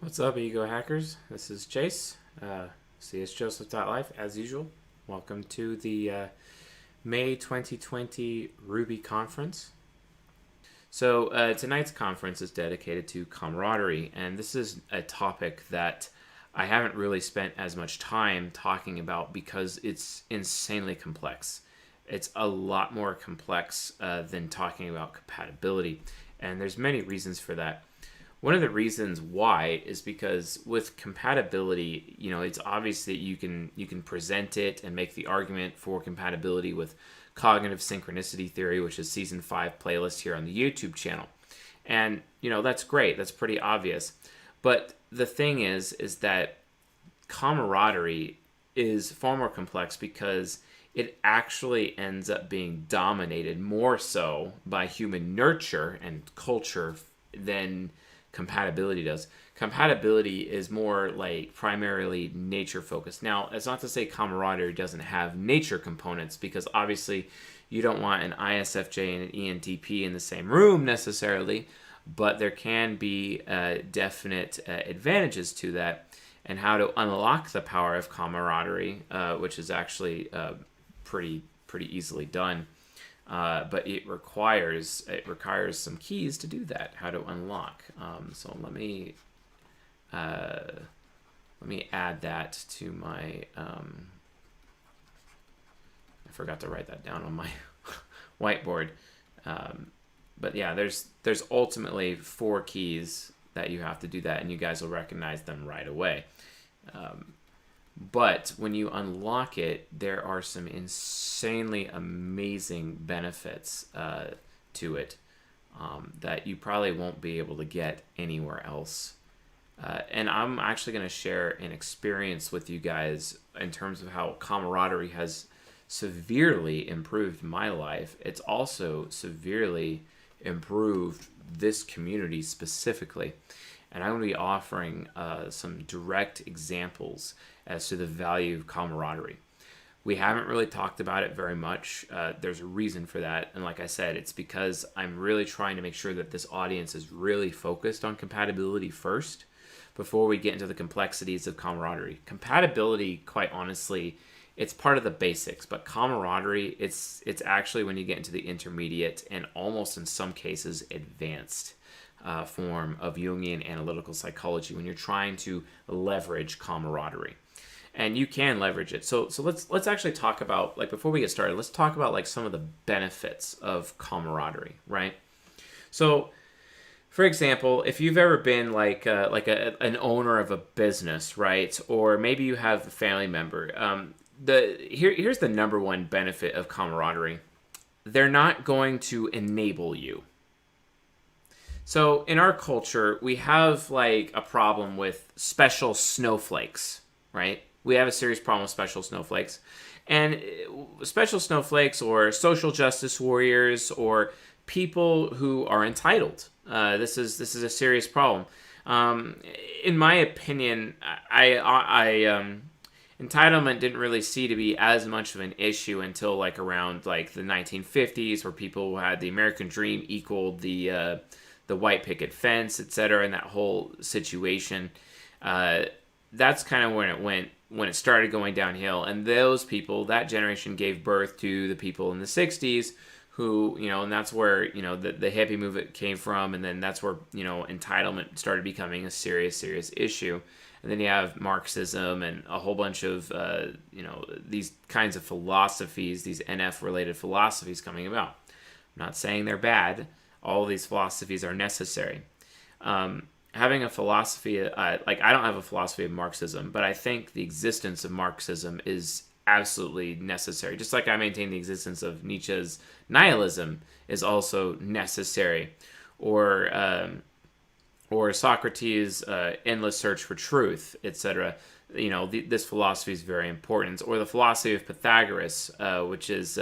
What's up, ego hackers? This is Chase, csjoseph.life, as usual. Welcome to the May 2020 Ruby conference. So tonight's conference is dedicated to camaraderie, and this is a topic that I haven't really spent as much time talking about because it's insanely complex. It's a lot more complex than talking about compatibility, and there's many reasons for that. One of the reasons why is because with compatibility, it's obvious that you can present it and make the argument for compatibility with cognitive synchronicity theory, which is season 5 playlist here on the YouTube channel. And, that's great. That's pretty obvious. But the thing is that camaraderie is far more complex because it actually ends up being dominated more so by human nurture and culture than compatibility does. Compatibility is more like primarily nature focused. Now, that's not to say camaraderie doesn't have nature components, because obviously you don't want an ISFJ and an ENTP in the same room necessarily, but there can be definite advantages to that, and how to unlock the power of camaraderie, which is actually pretty easily done. But it requires some keys to do that. How to unlock. So let me add that to my. I forgot to write that down on my whiteboard. But yeah, there's ultimately 4 keys that you have to do that, and you guys will recognize them right away. But when you unlock it, there are some insanely amazing benefits to it that you probably won't be able to get anywhere else. And I'm actually going to share an experience with you guys in terms of how camaraderie has severely improved my life. It's also severely improved this community specifically. And I'm going to be offering some direct examples as to the value of camaraderie. We haven't really talked about it very much. There's a reason for that. And like I said, it's because I'm really trying to make sure that this audience is really focused on compatibility first before we get into the complexities of camaraderie. Compatibility, quite honestly, it's part of the basics, but camaraderie, it's actually when you get into the intermediate and almost in some cases advanced form of Jungian analytical psychology when you're trying to leverage camaraderie. And you can leverage it. So let's actually talk about, like, before we get started, let's talk about like some of the benefits of camaraderie, right? So, for example, if you've ever been an owner of a business, right, or maybe you have a family member, here's the number one benefit of camaraderie: they're not going to enable you. So in our culture, we have like a problem with special snowflakes, right? We have a serious problem with special snowflakes. And special snowflakes, or social justice warriors, or people who are entitled. This is a serious problem. In my opinion, entitlement didn't really see to be as much of an issue until like around like the 1950s, where people had the American dream equaled the white picket fence, etc., and that whole situation. That's kind of when it started going downhill. And those people, that generation, gave birth to the people in the 60s who, and that's where, the hippie movement came from. And then that's where, entitlement started becoming a serious issue. And then you have Marxism and a whole bunch of, these kinds of philosophies, these NF-related philosophies coming about. I'm not saying they're bad. All of these philosophies are necessary. Having a philosophy, I don't have a philosophy of Marxism, but I think the existence of Marxism is absolutely necessary. Just like I maintain the existence of Nietzsche's nihilism is also necessary, or Socrates' endless search for truth, etc. This philosophy is very important. Or the philosophy of Pythagoras, which is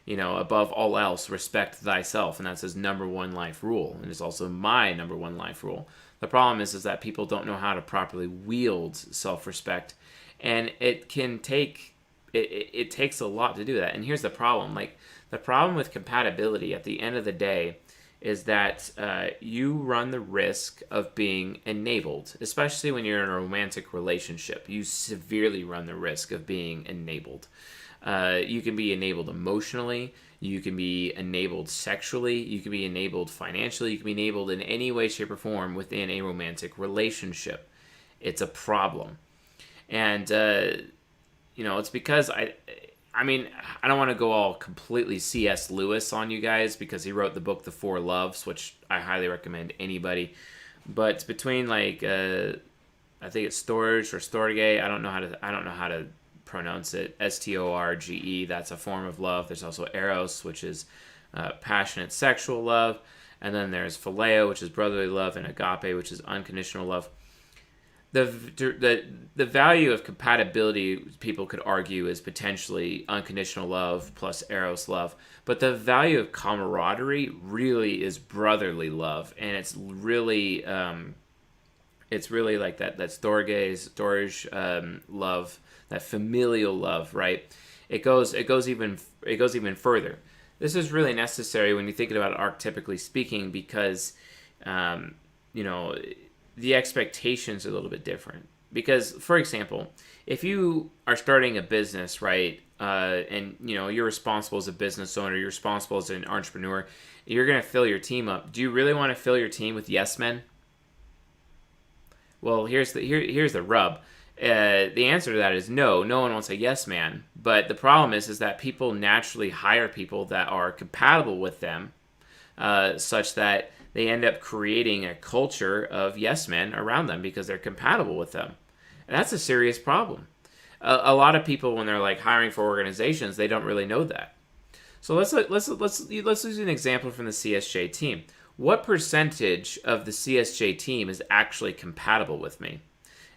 above all else, respect thyself. And that's his number one life rule. And it's also my number one life rule. The problem is that people don't know how to properly wield self-respect. And it takes a lot to do that. And here's the problem. Like, the problem with compatibility at the end of the day is that you run the risk of being enabled, especially when you're in a romantic relationship. You severely run the risk of being enabled. You can be enabled emotionally. You can be enabled sexually. You can be enabled financially. You can be enabled in any way, shape, or form within a romantic relationship. It's a problem. And, it's because I mean, I don't want to go all completely C.S. Lewis on you guys because he wrote the book The Four Loves, which I highly recommend anybody. But between I think it's Storge or Storge. I don't know how to pronounce it. Storge. That's a form of love. There's also Eros, which is passionate sexual love, and then there's Phileo, which is brotherly love, and Agape, which is unconditional love. The value of compatibility, people could argue, is potentially unconditional love plus Eros love, but the value of camaraderie really is brotherly love, and it's really like that storge love, that familial love, right? It goes even further. This is really necessary when you're thinking about it archetypically speaking, because the expectations are a little bit different. Because, for example, if you are starting a business, right, and you're responsible as a business owner, you're responsible as an entrepreneur, you're going to fill your team up. Do you really want to fill your team with yes men? Well, here's the rub. The answer to that is no. No one wants a yes man. But the problem is that people naturally hire people that are compatible with them, such that they end up creating a culture of yes men around them because they're compatible with them. And that's a serious problem. A lot of people, when they're hiring for organizations, they don't really know that. So let's use an example from the CSJ team. What percentage of the CSJ team is actually compatible with me?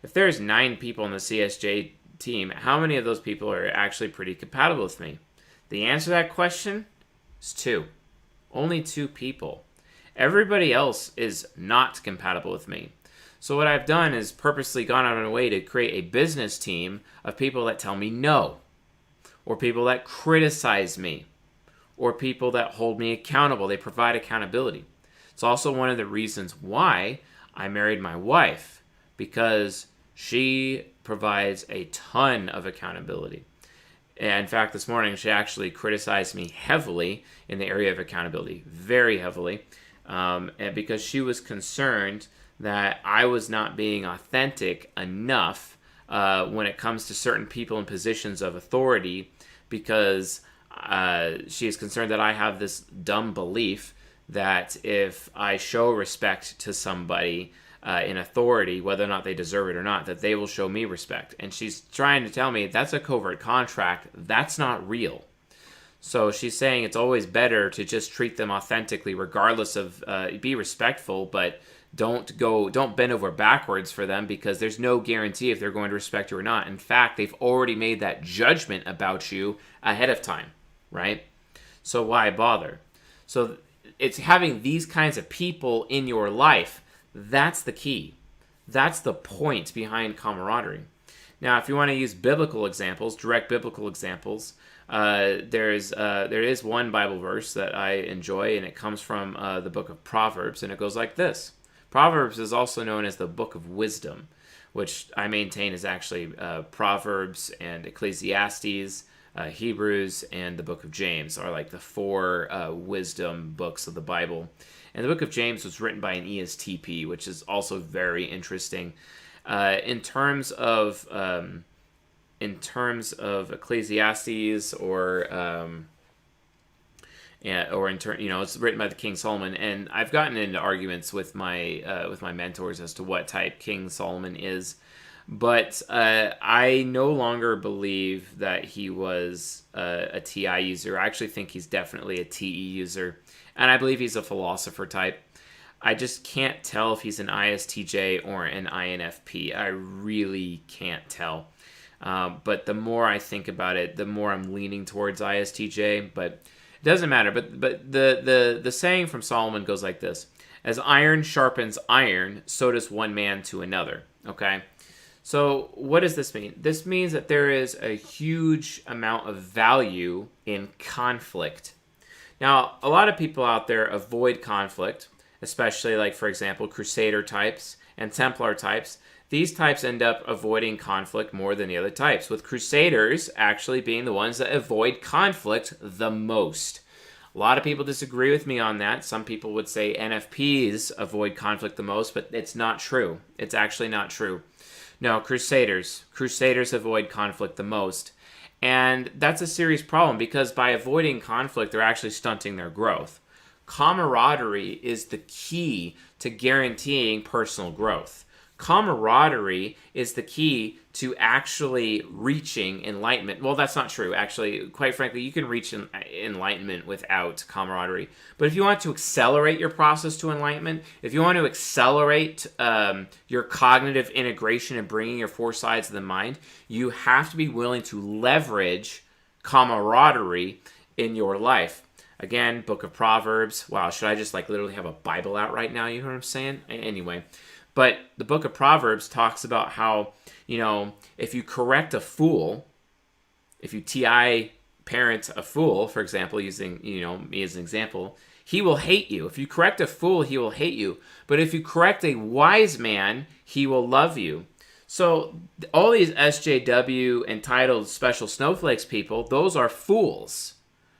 If there's 9 people on the CSJ team, how many of those people are actually pretty compatible with me? The answer to that question is 2. Only 2 people. Everybody else is not compatible with me. So what I've done is purposely gone out of my way to create a business team of people that tell me no, or people that criticize me, or people that hold me accountable. They provide accountability. It's also one of the reasons why I married my wife, because she provides a ton of accountability. And in fact, this morning she actually criticized me heavily in the area of accountability, very heavily. And because she was concerned that I was not being authentic enough when it comes to certain people in positions of authority, because she is concerned that I have this dumb belief that if I show respect to somebody in authority, whether or not they deserve it or not, that they will show me respect. And she's trying to tell me that's a covert contract. That's not real. So she's saying it's always better to just treat them authentically, regardless of be respectful, but don't bend over backwards for them, because there's no guarantee if they're going to respect you or not. In fact, they've already made that judgment about you ahead of time, right? So why bother? So it's having these kinds of people in your life. That's the key. That's the point behind camaraderie. Now, if you want to use biblical examples, direct biblical examples, there is one Bible verse that I enjoy, and it comes from the book of Proverbs, and it goes like this. Proverbs is also known as the book of wisdom, which I maintain is actually Proverbs and Ecclesiastes, Hebrews, and the book of James are like the 4 wisdom books of the Bible. And the book of James was written by an ESTP, which is also very interesting. In terms of Ecclesiastes, it's written by the King Solomon, and I've gotten into arguments with my mentors as to what type King Solomon is, but I no longer believe that he was a TI user. I actually think he's definitely a TE user, and I believe he's a philosopher type. I just can't tell if he's an ISTJ or an INFP. I really can't tell. But the more I think about it, the more I'm leaning towards ISTJ, but it doesn't matter. But the saying from Solomon goes like this: as iron sharpens iron, so does one man to another. Okay? So what does this mean? This means that there is a huge amount of value in conflict. Now, a lot of people out there avoid conflict, especially like, for example, Crusader types and Templar types. These types end up avoiding conflict more than the other types, with Crusaders actually being the ones that avoid conflict the most. A lot of people disagree with me on that. Some people would say NFPs avoid conflict the most, but it's not true. It's actually not true. No, Crusaders avoid conflict the most. And that's a serious problem because by avoiding conflict, they're actually stunting their growth. Camaraderie is the key to guaranteeing personal growth. Camaraderie is the key to actually reaching enlightenment. Well, that's not true. Actually, quite frankly, you can reach enlightenment without camaraderie. But if you want to accelerate your process to enlightenment, if you want to accelerate your cognitive integration and bringing your four sides of the mind, you have to be willing to leverage camaraderie in your life. Again, Book of Proverbs. Wow, should I just like literally have a Bible out right now? You know what I'm saying? Anyway. But the book of Proverbs talks about how, if you correct a fool, if you TI parent a fool, for example, using, me as an example, he will hate you. If you correct a fool, he will hate you. But if you correct a wise man, he will love you. So all these SJW entitled special snowflakes people, those are fools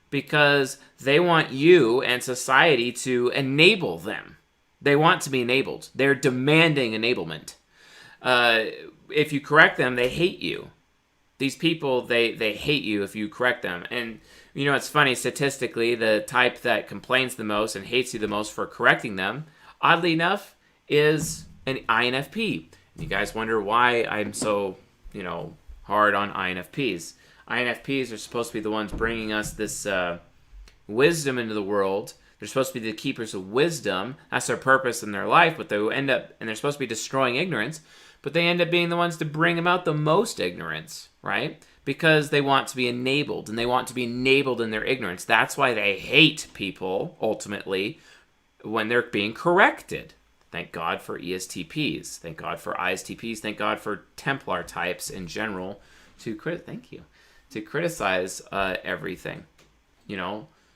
because they want you and society to enable them. They want to be enabled. They're demanding enablement. If you correct them, they hate you. These people, they hate you if you correct them. And, it's funny, statistically, the type that complains the most and hates you the most for correcting them, oddly enough, is an INFP. And you guys wonder why I'm so, hard on INFPs. INFPs are supposed to be the ones bringing us this wisdom into the world. They're supposed to be the keepers of wisdom. That's their purpose in their life, but they're supposed to be destroying ignorance, but they end up being the ones to bring about the most ignorance, right? Because they want to be enabled, and they want to be enabled in their ignorance. That's why they hate people, ultimately, when they're being corrected. Thank God for ESTPs. Thank God for ISTPs. Thank God for Templar types in general to criticize everything,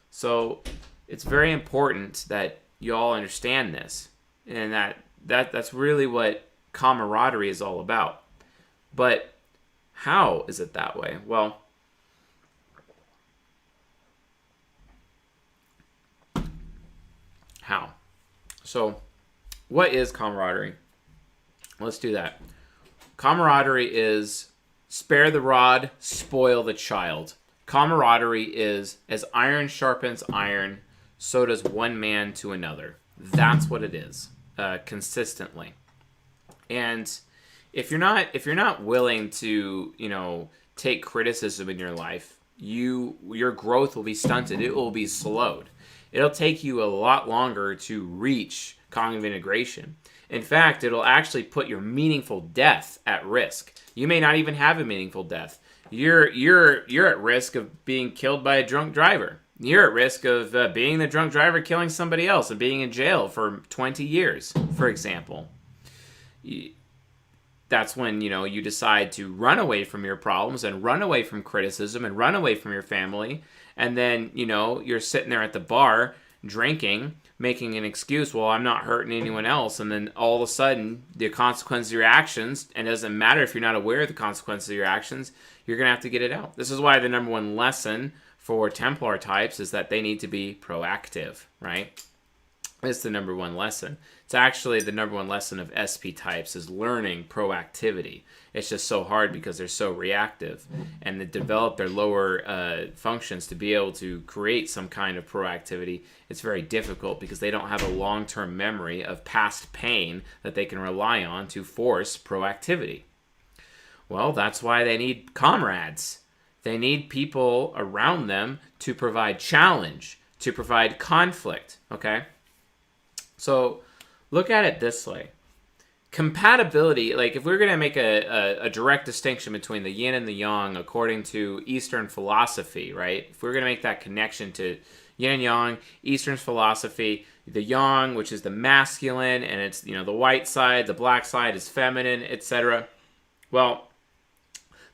So it's very important that you all understand this, and that's really what camaraderie is all about. But how is it that way? Well, how? So, what is camaraderie? Let's do that. Camaraderie is spare the rod, spoil the child. Camaraderie is as iron sharpens iron, so does one man to another. That's what it is, consistently. And if you're not willing to, take criticism in your life, your growth will be stunted. It will be slowed. It'll take you a lot longer to reach cognitive integration. In fact, it'll actually put your meaningful death at risk. You may not even have a meaningful death. You're at risk of being killed by a drunk driver. You're at risk of being the drunk driver killing somebody else and being in jail for 20 years, for example. That's when, you decide to run away from your problems and run away from criticism and run away from your family. And then, you're sitting there at the bar drinking, making an excuse, well, I'm not hurting anyone else. And then all of a sudden, the consequences of your actions, and it doesn't matter if you're not aware of the consequences of your actions, you're going to have to get it out. This is why the number one lesson for Templar types is that they need to be proactive, right? It's the number one lesson. It's actually the number one lesson of SP types is learning proactivity. It's just so hard because they're so reactive, and they develop their lower functions to be able to create some kind of proactivity. It's very difficult because they don't have a long-term memory of past pain that they can rely on to force proactivity. Well, that's why they need comrades. They need people around them to provide challenge, to provide conflict, okay? So look at it this way. Compatibility, like if we're going to make a direct distinction between the yin and the yang according to Eastern philosophy, right? If we're going to make that connection to yin and yang, Eastern philosophy, the yang, which is the masculine, and it's, the white side, the black side is feminine, etc. Well,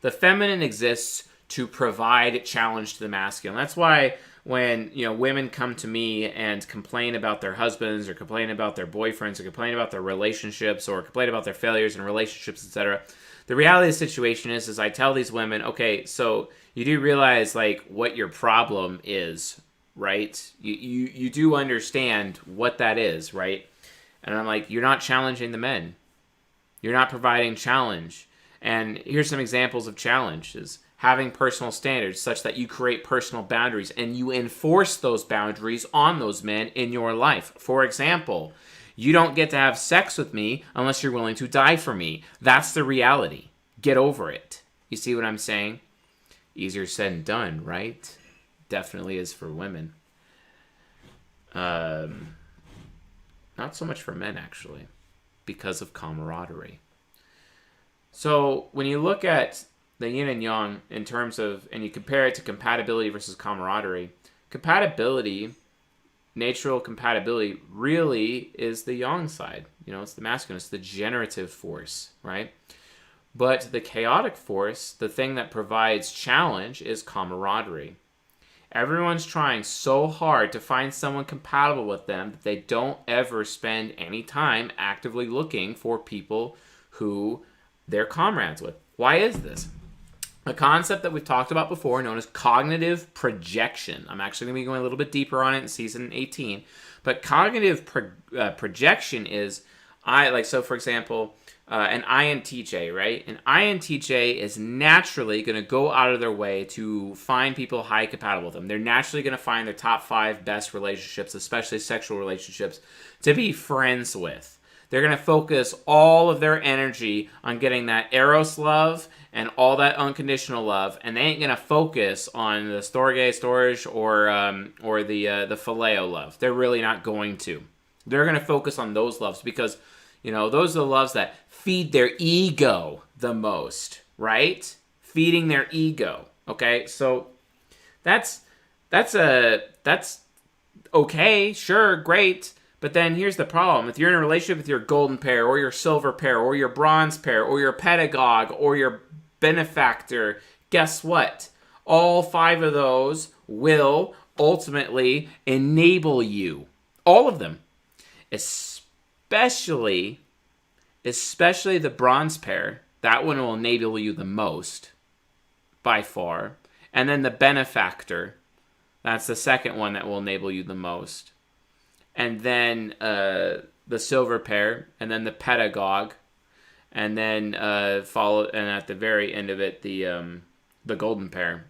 the feminine exists to provide challenge to the masculine. That's why when, women come to me and complain about their husbands or complain about their boyfriends or complain about their relationships or complain about their failures in relationships, etc., the reality of the situation is I tell these women, okay, so you do realize like what your problem is, right? You do understand what that is, right? And I'm like, you're not challenging the men. You're not providing challenge. And here's some examples of challenges. Having personal standards such that you create personal boundaries and you enforce those boundaries on those men in your life. For example, you don't get to have sex with me unless you're willing to die for me. That's the reality. Get over it. You see what I'm saying? Easier said than done, right? Definitely is for women. Not so much for men, actually, because of camaraderie. So when you look at the yin and yang in terms of, and you compare it to compatibility versus camaraderie, compatibility, natural compatibility, really is the yang side. It's the masculine, it's the generative force, right? But the chaotic force, the thing that provides challenge, is camaraderie. Everyone's trying so hard to find someone compatible with them that they don't ever spend any time actively looking for people who they're comrades with. Why is this? A concept that we've talked about before known as cognitive projection. I'm actually going to be going a little bit deeper on it in season 18. But cognitive projection is, so for example, an INTJ, right? An INTJ is naturally going to go out of their way to find people high compatible with them. They're naturally going to find their top 5 best relationships, especially sexual relationships, to be friends with. They're going to focus all of their energy on getting that eros love and all that unconditional love, and they ain't going to focus on the storge or the phileo love. They're really not going to. They're going to focus on those loves because, those are the loves that feed their ego the most, right? Feeding their ego. Okay, so that's okay, sure, great. But then here's the problem. If you're in a relationship with your golden pair or your silver pair or your bronze pair or your pedagogue or your benefactor, guess what? All 5 of those will ultimately enable you. All of them. Especially the bronze pair. That one will enable you the most, by far. And then the benefactor. That's the second one that will enable you the most. And then the silver pair, and then the pedagogue, and then follow, and at the very end of it, the golden pair.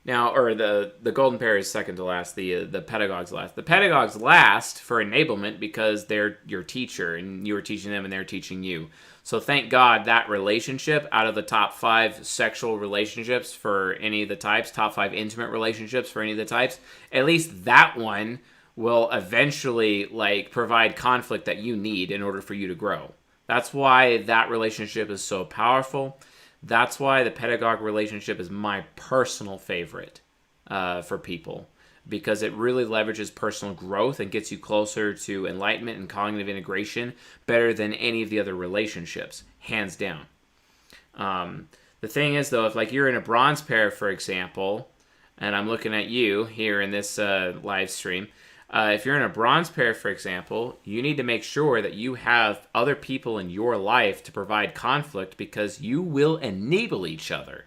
Now, or the golden pair is second to last. The pedagogue's last. The pedagogue's last for enablement because they're your teacher, and you are teaching them, and they're teaching you. So thank God that relationship, out of the top 5 sexual relationships for any of the types, top 5 intimate relationships for any of the types, at least that one will eventually provide conflict that you need in order for you to grow. That's why that relationship is so powerful. That's why the pedagogue relationship is my personal favorite for people, because it really leverages personal growth and gets you closer to enlightenment and cognitive integration better than any of the other relationships, hands down. The thing is, though, if you're in a bronze pair, for example, and I'm looking at you here in this live stream, if you're in a bronze pair, for example, you need to make sure that you have other people in your life to provide conflict because you will enable each other.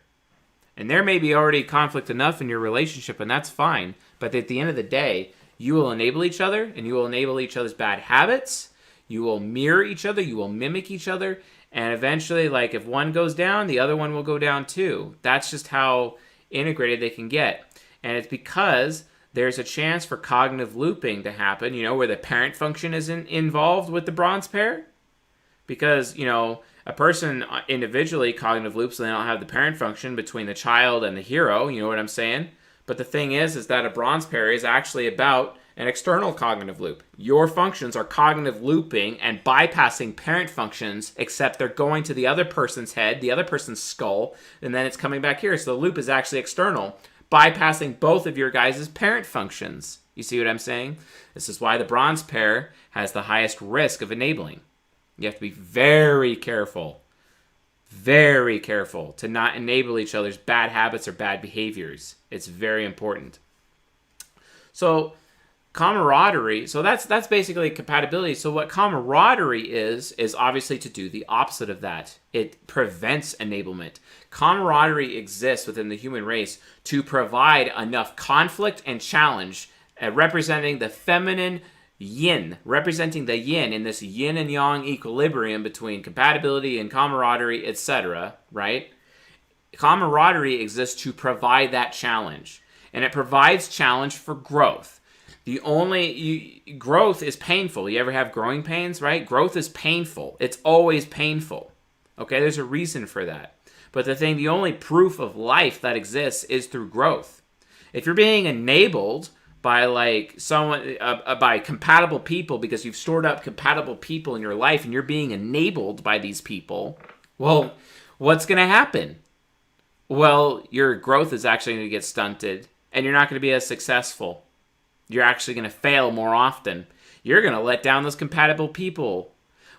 And there may be already conflict enough in your relationship, and that's fine. But at the end of the day, you will enable each other, and you will enable each other's bad habits. You will mirror each other. You will mimic each other. And eventually, if one goes down, the other one will go down too. That's just how integrated they can get. And it's because there's a chance for cognitive looping to happen, where the parent function is involved with the bronze pair. Because, a person individually cognitive loops, and they don't have the parent function between the child and the hero, you know what I'm saying? But the thing is that a bronze pair is actually about an external cognitive loop. Your functions are cognitive looping and bypassing parent functions, except they're going to the other person's head, the other person's skull, and then it's coming back here. So the loop is actually external, bypassing both of your guys' parent functions. You see what I'm saying? This is why the bronze pair has the highest risk of enabling. You have to be very careful to not enable each other's bad habits or bad behaviors. It's very important. So camaraderie, so that's basically compatibility. So what camaraderie is obviously to do the opposite of that. It prevents enablement. Camaraderie exists within the human race to provide enough conflict and challenge, representing the feminine yin, representing the yin in this yin and yang equilibrium between compatibility and camaraderie, etc., right? Camaraderie exists to provide that challenge, and it provides challenge for growth. Growth is painful. You ever have growing pains, right? Growth is painful. It's always painful. Okay, there's a reason for that. But the only proof of life that exists is through growth. If you're being enabled by by compatible people because you've stored up compatible people in your life and you're being enabled by these people, well, what's going to happen? Well, your growth is actually going to get stunted and you're not going to be as successful. You're actually going to fail more often. You're going to let down those compatible people.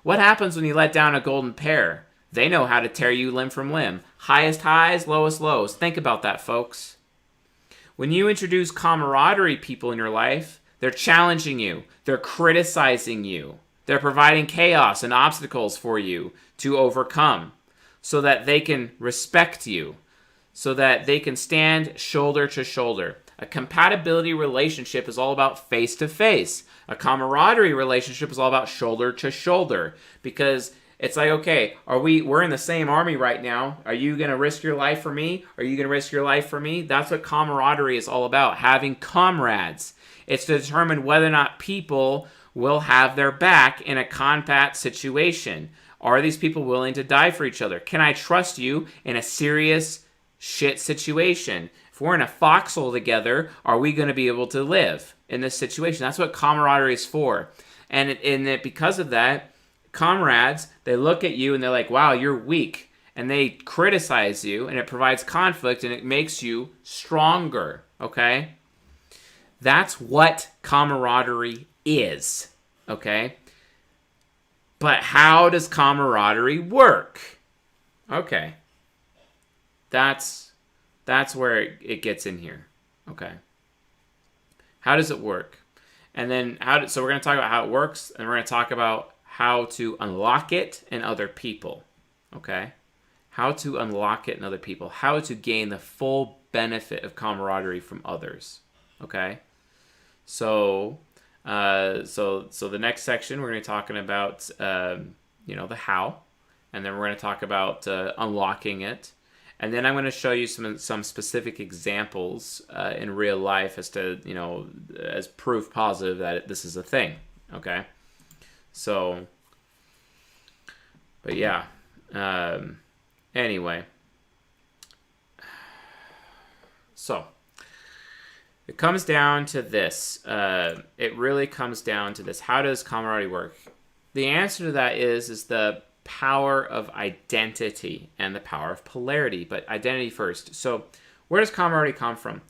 What happens when you let down a golden pair? They know how to tear you limb from limb. Highest highs, lowest lows. Think about that, folks. When you introduce camaraderie people in your life, they're challenging you. They're criticizing you. They're providing chaos and obstacles for you to overcome so that they can respect you, so that they can stand shoulder to shoulder. A compatibility relationship is all about face-to-face. A camaraderie relationship is all about shoulder to shoulder, because it's like, okay, we're in the same army right now. Are you going to risk your life for me? Are you going to risk your life for me? That's what camaraderie is all about, having comrades. It's to determine whether or not people will have their back in a combat situation. Are these people willing to die for each other? Can I trust you in a serious shit situation? If we're in a foxhole together, are we going to be able to live in this situation? That's what camaraderie is for. And because of that, comrades, they look at you and they're like, wow, you're weak. And they criticize you, and it provides conflict, and it makes you stronger, okay? That's what camaraderie is, okay? But how does camaraderie work? Okay. That's where it gets in here, okay? How does it work? And then so we're going to talk about how it works, and we're going to talk about how to unlock it in other people, okay? How to unlock it in other people. How to gain the full benefit of camaraderie from others, okay? So the next section we're going to be talking about, the how, and then we're going to talk about unlocking it, and then I'm going to show you some specific examples in real life as to as proof positive that this is a thing, okay? So, but yeah. Anyway, so it comes down to this. It really comes down to this. How does camaraderie work? The answer to that is the power of identity and the power of polarity. But identity first. So where does camaraderie come from?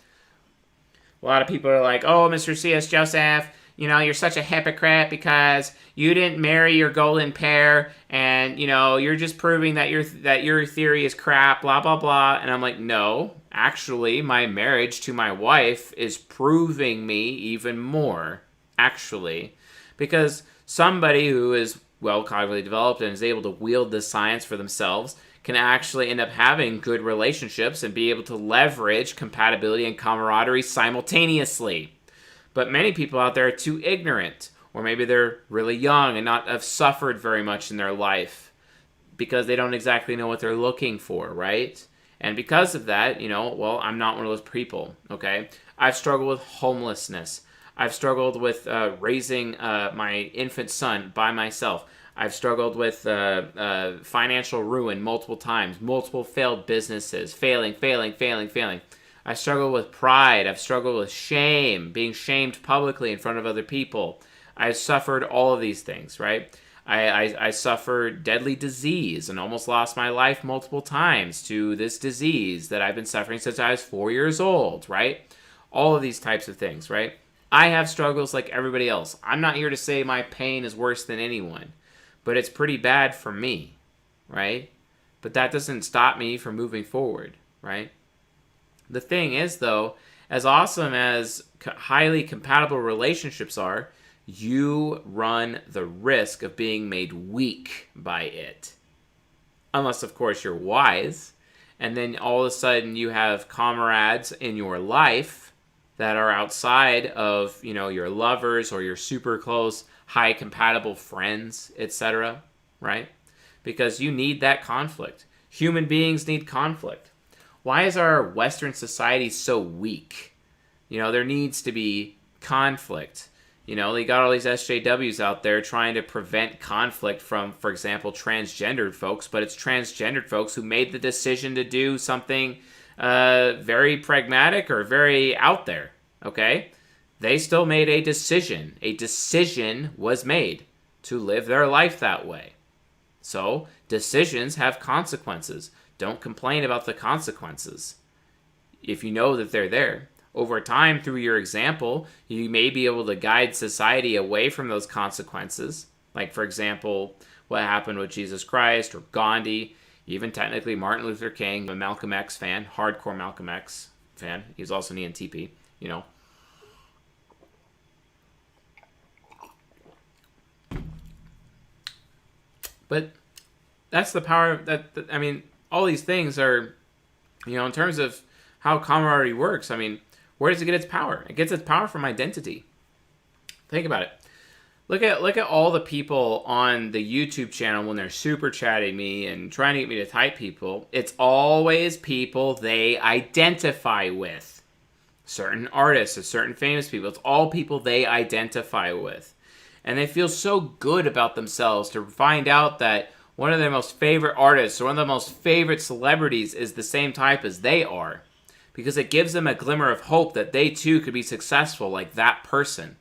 A lot of people are like, oh, Mr. C.S. Joseph, you're such a hypocrite because you didn't marry your golden pair, and you're just proving that your theory is crap, blah blah blah. And I'm like, no, actually, my marriage to my wife is proving me even more, actually, because somebody who is well cognitively developed and is able to wield this science for themselves can actually end up having good relationships and be able to leverage compatibility and camaraderie simultaneously. But many people out there are too ignorant, or maybe they're really young and not have suffered very much in their life because they don't exactly know what they're looking for, right? And because of that, I'm not one of those people, okay? I've struggled with homelessness. I've struggled with raising my infant son by myself. I've struggled with financial ruin multiple times, multiple failed businesses, failing. I struggle with pride. I've struggled with shame, being shamed publicly in front of other people. I've suffered all of these things, right? I suffered deadly disease and almost lost my life multiple times to this disease that I've been suffering since I was 4 years old, right? All of these types of things, right? I have struggles like everybody else. I'm not here to say my pain is worse than anyone, but it's pretty bad for me, right? But that doesn't stop me from moving forward, right? The thing is, though, As awesome as highly compatible relationships are, you run the risk of being made weak by it. Unless, of course, you're wise. And then all of a sudden you have comrades in your life that are outside of, your lovers or your super close, high compatible friends, etc., right? Because you need that conflict. Human beings need conflict. Why is our Western society so weak? There needs to be conflict. They got all these SJWs out there trying to prevent conflict from, for example, transgendered folks, but it's transgendered folks who made the decision to do something very pragmatic or very out there, okay? They still made a decision. A decision was made to live their life that way. So, decisions have consequences. Don't complain about the consequences if you know that they're there. Over time, through your example, you may be able to guide society away from those consequences. Like, for example, what happened with Jesus Christ or Gandhi, even technically Martin Luther King. I'm a Malcolm X fan, hardcore Malcolm X fan. He was also an ENTP, But that's the power all these things are, in terms of how camaraderie works, where does it get its power? It gets its power from identity. Think about it. Look at all the people on the YouTube channel when they're super chatting me and trying to get me to type people. It's always people they identify with. Certain artists or certain famous people. It's all people they identify with. And they feel so good about themselves to find out that one of their most favorite artists or one of the most favorite celebrities is the same type as they are. Because it gives them a glimmer of hope that they too could be successful like that person.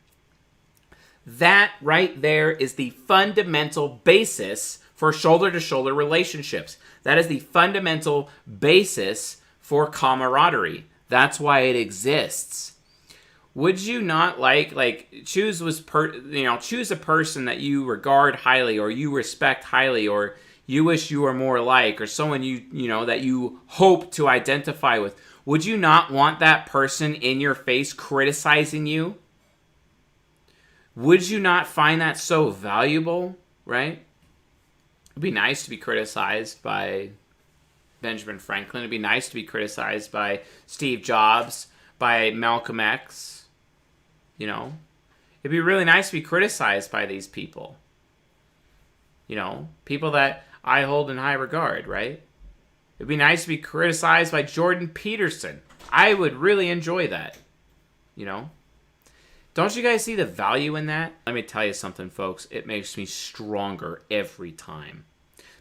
That right there is the fundamental basis for shoulder-to-shoulder relationships. That is the fundamental basis for camaraderie. That's why it exists. Would you not choose a person that you regard highly or you respect highly or you wish you were more like, or someone that you hope to identify with? Would you not want that person in your face criticizing you? Would you not find that so valuable, right? It'd be nice to be criticized by Benjamin Franklin. It'd be nice to be criticized by Steve Jobs, by Malcolm X. It'd be really nice to be criticized by these people. People that I hold in high regard, right? It'd be nice to be criticized by Jordan Peterson. I would really enjoy that. Don't you guys see the value in that? Let me tell you something, folks. It makes me stronger every time.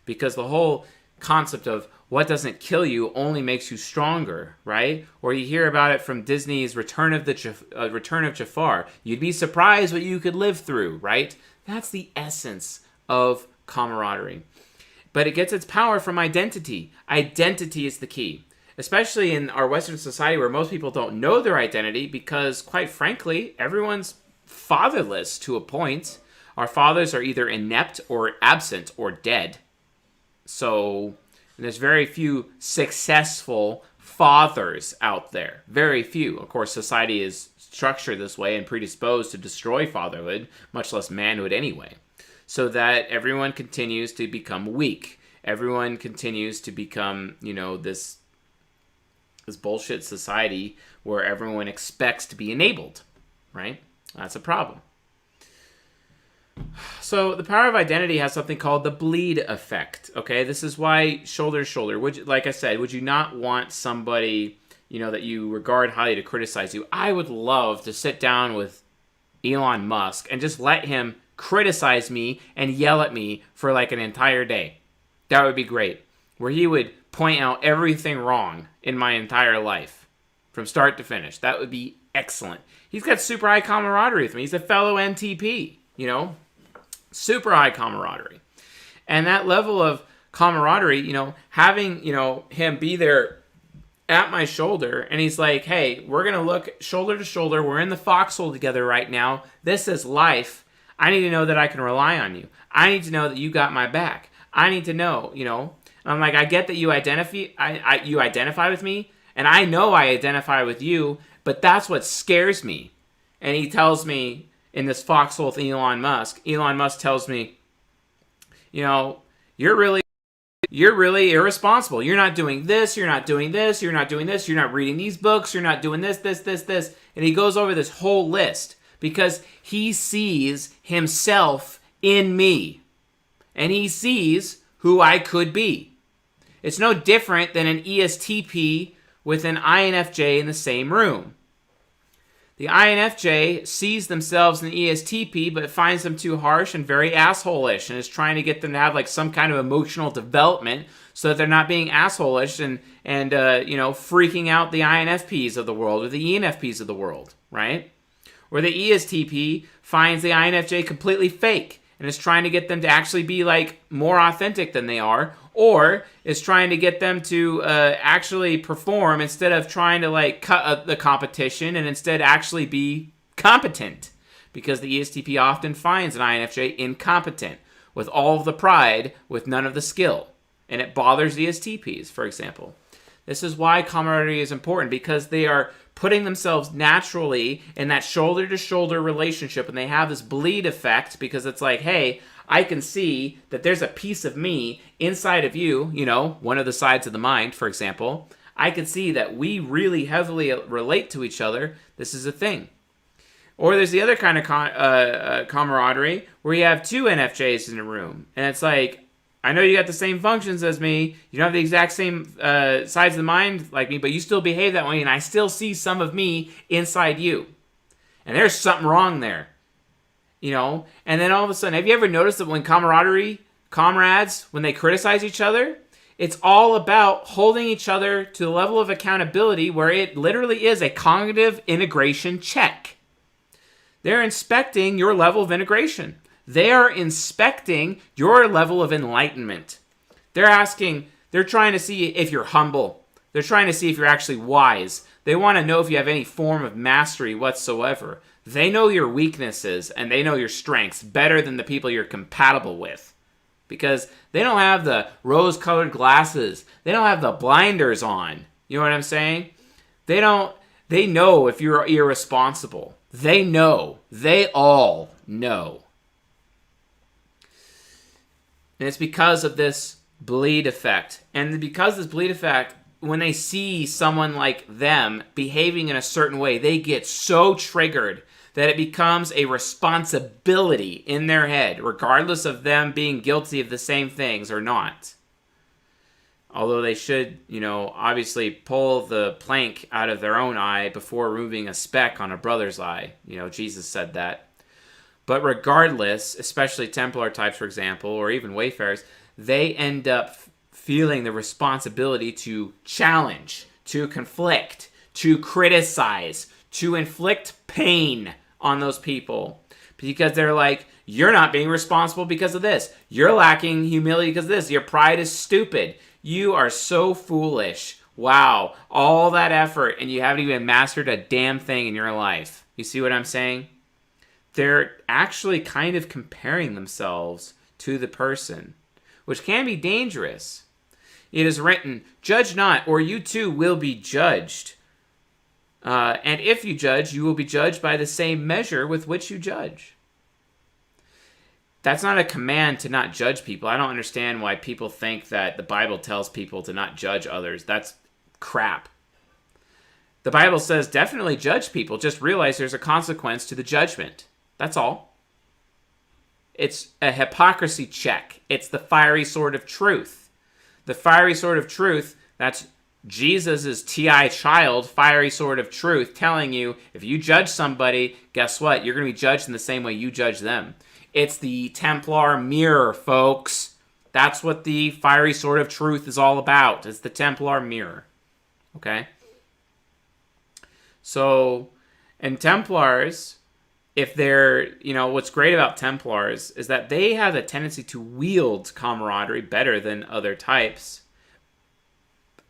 Because the whole concept of what doesn't kill you only makes you stronger, right? Or you hear about it from Disney's Return of Jafar. You'd be surprised what you could live through, right? That's the essence of camaraderie. But it gets its power from identity. Identity is the key. Especially in our Western society where most people don't know their identity because, quite frankly, everyone's fatherless to a point. Our fathers are either inept or absent or dead. So there's very few successful fathers out there. Very few. Of course, society is structured this way and predisposed to destroy fatherhood, much less manhood anyway. So that everyone continues to become weak. Everyone continues to become, this bullshit society where everyone expects to be enabled, right? That's a problem. So the power of identity has something called the bleed effect, okay? This is why shoulder to shoulder. Like I said, would you not want somebody, that you regard highly to criticize you? I would love to sit down with Elon Musk and just let him criticize me and yell at me for like an entire day. That would be great. Where he would point out everything wrong in my entire life from start to finish. That would be excellent. He's got super high camaraderie with me. He's a fellow NTP, super high camaraderie. And that level of camaraderie, having, him be there at my shoulder and he's like, hey, we're going to look shoulder to shoulder. We're in the foxhole together right now. This is life. I need to know that I can rely on you. I need to know that you got my back. I need to know, I'm like, I get that you identify with me, and I know I identify with you But that's what scares me. And he tells me in this foxhole with Elon Musk tells me, you know, you're really irresponsible. You're not doing this, you're not doing this, you're not doing this, you're not reading these books, you're not doing this. And he goes over this whole list because he sees himself in me. And he sees who I could be. It's no different than an ESTP with an INFJ in the same room. The INFJ sees themselves in the ESTP, but finds them too harsh and very asshole-ish, and is trying to get them to have like some kind of emotional development so that they're not being asshole-ish and freaking out the INFPs of the world or the ENFPs of the world, right? Or the ESTP finds the INFJ completely fake and is trying to get them to actually be like more authentic than they are, or is trying to get them to actually perform instead of trying to like cut the competition and instead actually be competent, because the ESTP often finds an INFJ incompetent with all of the pride with none of the skill, and it bothers ESTPs, for example. This is why camaraderie is important, because they are putting themselves naturally in that shoulder-to-shoulder relationship, and they have this bleed effect because it's like, hey, I can see that there's a piece of me inside of you, one of the sides of the mind, for example. I can see that we really heavily relate to each other. This is a thing. Or there's the other kind of camaraderie where you have two NFJs in a room, and it's like, I know you got the same functions as me, you don't have the exact same sides of the mind like me, but you still behave that way, and I still see some of me inside you. And there's something wrong there. And then all of a sudden, have you ever noticed that when comrades, when they criticize each other, it's all about holding each other to the level of accountability where it literally is a cognitive integration check. They're inspecting your level of integration. They are inspecting your level of enlightenment. They're trying to see if you're humble. They're trying to see if you're actually wise. They want to know if you have any form of mastery whatsoever. They know your weaknesses and they know your strengths better than the people you're compatible with. Because they don't have the rose-colored glasses. They don't have the blinders on. You know what I'm saying? They know if you're irresponsible. They know. They all know. And it's because of this bleed effect. And because of this bleed effect, when they see someone like them behaving in a certain way, they get so triggered that it becomes a responsibility in their head, regardless of them being guilty of the same things or not. Although they should, obviously pull the plank out of their own eye before removing a speck on a brother's eye. Jesus said that. But regardless, especially Templar types, for example, or even Wayfarers, they end up feeling the responsibility to challenge, to conflict, to criticize, to inflict pain on those people. Because they're like, you're not being responsible because of this. You're lacking humility because of this. Your pride is stupid. You are so foolish. Wow, all that effort and you haven't even mastered a damn thing in your life. You see what I'm saying? They're actually kind of comparing themselves to the person, which can be dangerous. It is written, judge not, or you too will be judged. And if you judge, you will be judged by the same measure with which you judge. That's not a command to not judge people. I don't understand why people think that the Bible tells people to not judge others. That's crap. The Bible says definitely judge people. Just realize there's a consequence to the judgment. That's all. It's a hypocrisy check. It's the fiery sword of truth. The fiery sword of truth, that's Jesus' T.I. child, fiery sword of truth, telling you if you judge somebody, guess what? You're going to be judged in the same way you judge them. It's the Templar mirror, folks. That's what the fiery sword of truth is all about. It's the Templar mirror. Okay? So, and Templars, if they're, what's great about Templars is that they have a tendency to wield camaraderie better than other types.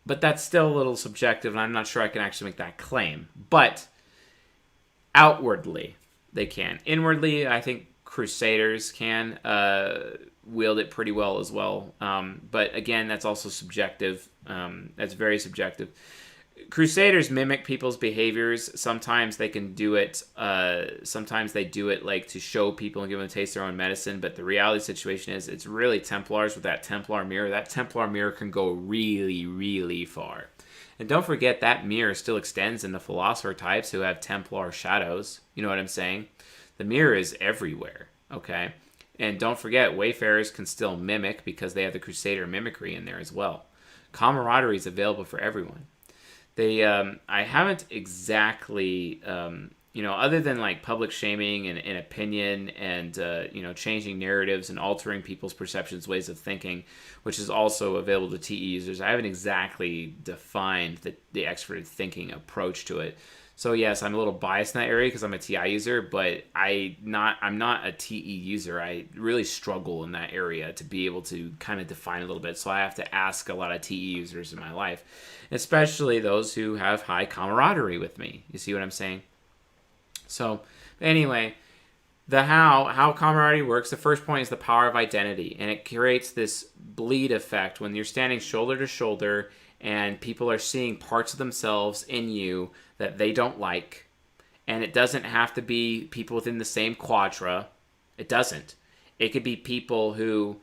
But that's still a little subjective, and I'm not sure I can actually make that claim. But outwardly, they can. Inwardly, I think Crusaders can wield it pretty well as well. But again, that's also subjective. That's very subjective. Crusaders mimic people's behaviors. Sometimes they can do it. Sometimes they do it like to show people and give them a taste of their own medicine. But the reality situation is, it's really Templars with that Templar mirror. That Templar mirror can go really, really far. And don't forget, that mirror still extends in the philosopher types who have Templar shadows. You know what I'm saying? The mirror is everywhere. Okay. And don't forget, Wayfarers can still mimic because they have the Crusader mimicry in there as well. Camaraderie is available for everyone. I haven't exactly, other than like public shaming and opinion and, changing narratives and altering people's perceptions, ways of thinking, which is also available to TE users. I haven't exactly defined the expert thinking approach to it. So yes, I'm a little biased in that area because I'm a TI user, but I'm not a TE user. I really struggle in that area to be able to kind of define a little bit. So I have to ask a lot of TE users in my life, especially those who have high camaraderie with me. You see what I'm saying? So anyway, the how camaraderie works, the first point is the power of identity. And it creates this bleed effect when you're standing shoulder to shoulder and people are seeing parts of themselves in you that they don't like. And it doesn't have to be people within the same quadra. It doesn't. It could be people who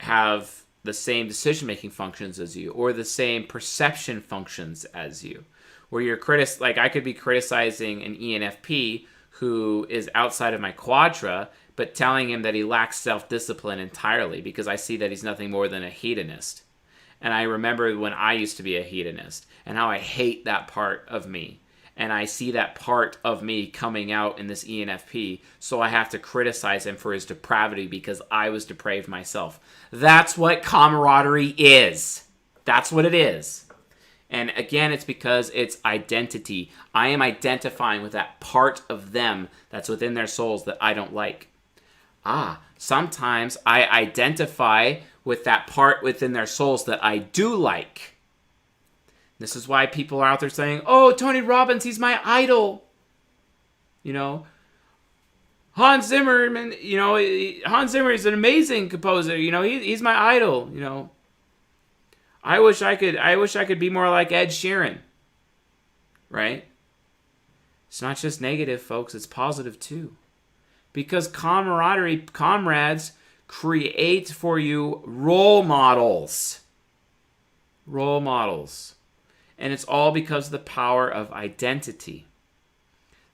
have the same decision-making functions as you or the same perception functions as you. Where you're like I could be criticizing an ENFP who is outside of my quadra, but telling him that he lacks self-discipline entirely because I see that he's nothing more than a hedonist. And I remember when I used to be a hedonist and how I hate that part of me. And I see that part of me coming out in this ENFP, so I have to criticize him for his depravity because I was depraved myself. That's what camaraderie is. That's what it is. And again, it's because it's identity. I am identifying with that part of them that's within their souls that I don't like. Sometimes I identify with that part within their souls that I do like. This is why people are out there saying, oh, Tony Robbins, he's my idol. Hans Zimmer, Hans Zimmer is an amazing composer. He's my idol. I wish I could be more like Ed Sheeran. Right? It's not just negative, folks. It's positive too. Because comrades create for you role models. Role models. And it's all because of the power of identity.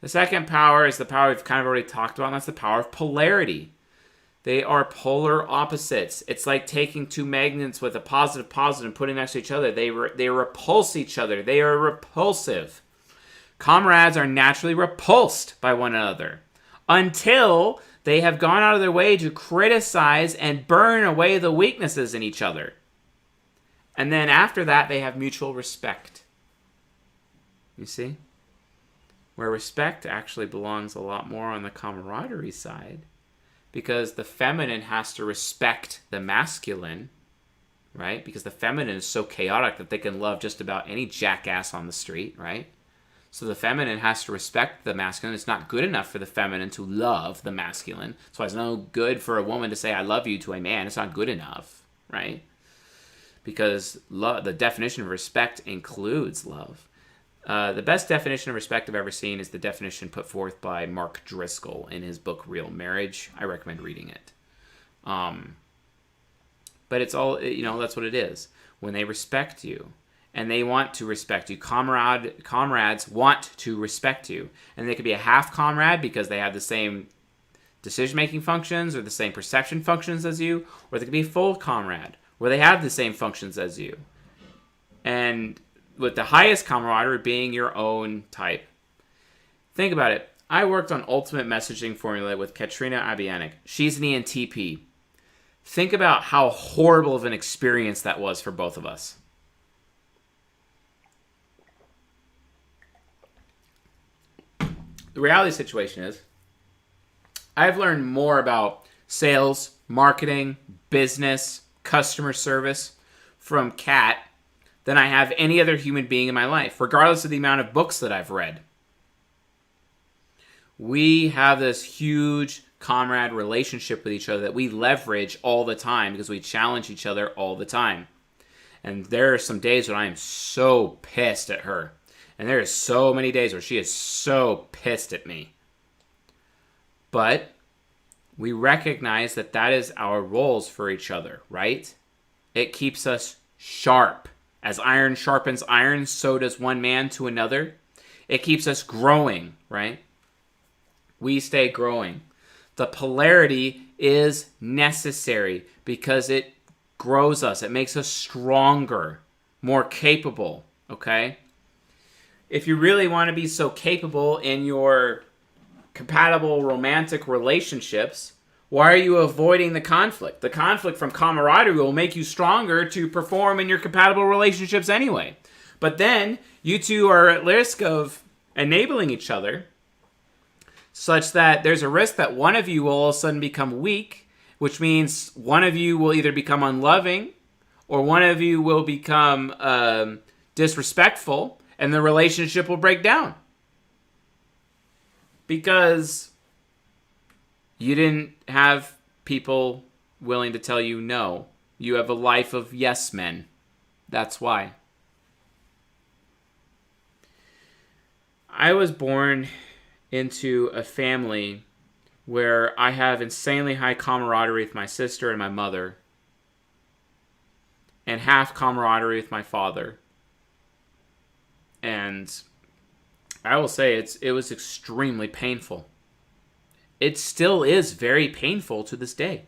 The second power is the power we've kind of already talked about, and that's the power of polarity. They are polar opposites. It's like taking two magnets with a positive and putting next to each other. They repulse each other. They are repulsive. Comrades are naturally repulsed by one another until they have gone out of their way to criticize and burn away the weaknesses in each other. And then after that, they have mutual respect. You see? Where respect actually belongs a lot more on the camaraderie side. Because the feminine has to respect the masculine, right? Because the feminine is so chaotic that they can love just about any jackass on the street, right? So the feminine has to respect the masculine. It's not good enough for the feminine to love the masculine. So it's no good for a woman to say, I love you to a man. It's not good enough, right? Because the definition of respect includes love. The best definition of respect I've ever seen is the definition put forth by Mark Driscoll in his book Real Marriage. I recommend reading it. But it's all, that's what it is. When they respect you, and they want to respect you, comrades want to respect you. And they could be a half comrade because they have the same decision-making functions or the same perception functions as you, or they could be a full comrade where they have the same functions as you. And with the highest camaraderie being your own type. Think about it. I worked on Ultimate Messaging Formula with Katrina Abianek. She's an ENTP. Think about how horrible of an experience that was for both of us. The reality situation is, I've learned more about sales, marketing, business, customer service from Kat than I have any other human being in my life, regardless of the amount of books that I've read. We have this huge comrade relationship with each other that we leverage all the time because we challenge each other all the time. And there are some days when I am so pissed at her. And there are so many days where she is so pissed at me. But we recognize that that is our roles for each other, right? It keeps us sharp. As iron sharpens iron, so does one man to another. It keeps us growing, right? We stay growing. The polarity is necessary because it grows us. It makes us stronger, more capable, okay? If you really want to be so capable in your compatible romantic relationships, why are you avoiding the conflict? The conflict from camaraderie will make you stronger to perform in your compatible relationships anyway. But then you two are at risk of enabling each other such that there's a risk that one of you will all of a sudden become weak, which means one of you will either become unloving or one of you will become disrespectful, and the relationship will break down. Because you didn't have people willing to tell you no. You have a life of yes men. That's why. I was born into a family where I have insanely high camaraderie with my sister and my mother, and half camaraderie with my father. And I will say it was extremely painful. It still is very painful to this day.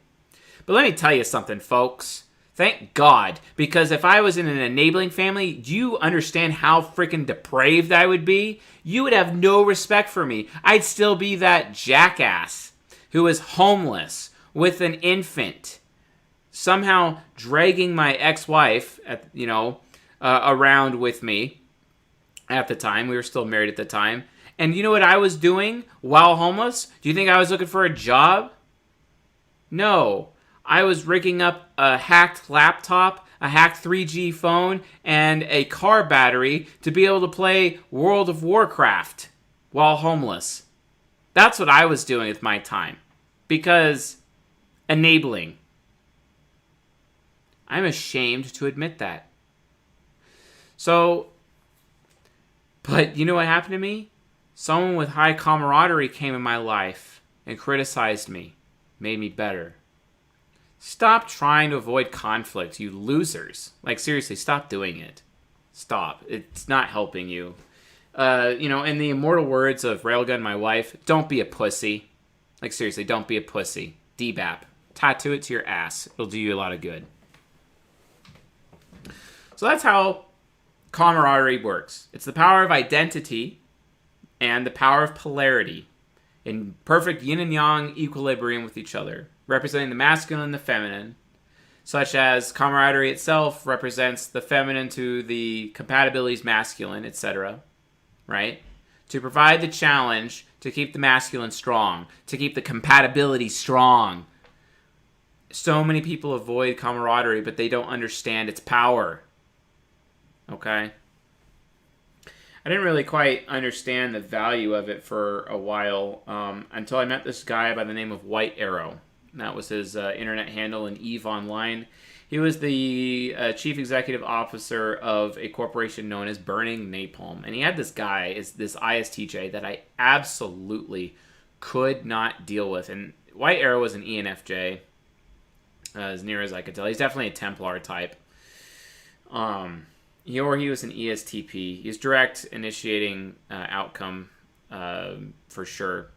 But let me tell you something, folks. Thank God. Because if I was in an enabling family, do you understand how freaking depraved I would be? You would have no respect for me. I'd still be that jackass who is homeless with an infant, somehow dragging my ex-wife, around with me at the time. We were still married at the time. And you know what I was doing while homeless? Do you think I was looking for a job? No. I was rigging up a hacked laptop, a hacked 3G phone, and a car battery to be able to play World of Warcraft while homeless. That's what I was doing with my time. Because enabling. I'm ashamed to admit that. But you know what happened to me? Someone with high camaraderie came in my life and criticized me, made me better. Stop trying to avoid conflict, you losers. Like, seriously, stop doing it. Stop. It's not helping you. In the immortal words of Railgun, my wife, don't be a pussy. Like, seriously, don't be a pussy. DBAP. Tattoo it to your ass. It'll do you a lot of good. So that's how camaraderie works. It's the power of identity and the power of polarity in perfect yin and yang equilibrium with each other, representing the masculine and the feminine, such as camaraderie itself represents the feminine to the compatibility's masculine, etc., right? To provide the challenge to keep the masculine strong, to keep the compatibility strong. So many people avoid camaraderie, but they don't understand its power. Okay? I didn't really quite understand the value of it for a while until I met this guy by the name of White Arrow. That was his internet handle in EVE Online. He was the chief executive officer of a corporation known as Burning Napalm. And he had this guy, this ISTJ, that I absolutely could not deal with. And White Arrow was an ENFJ, as near as I could tell. He's definitely a Templar type. Or he was an ESTP. He's direct initiating outcome for sure.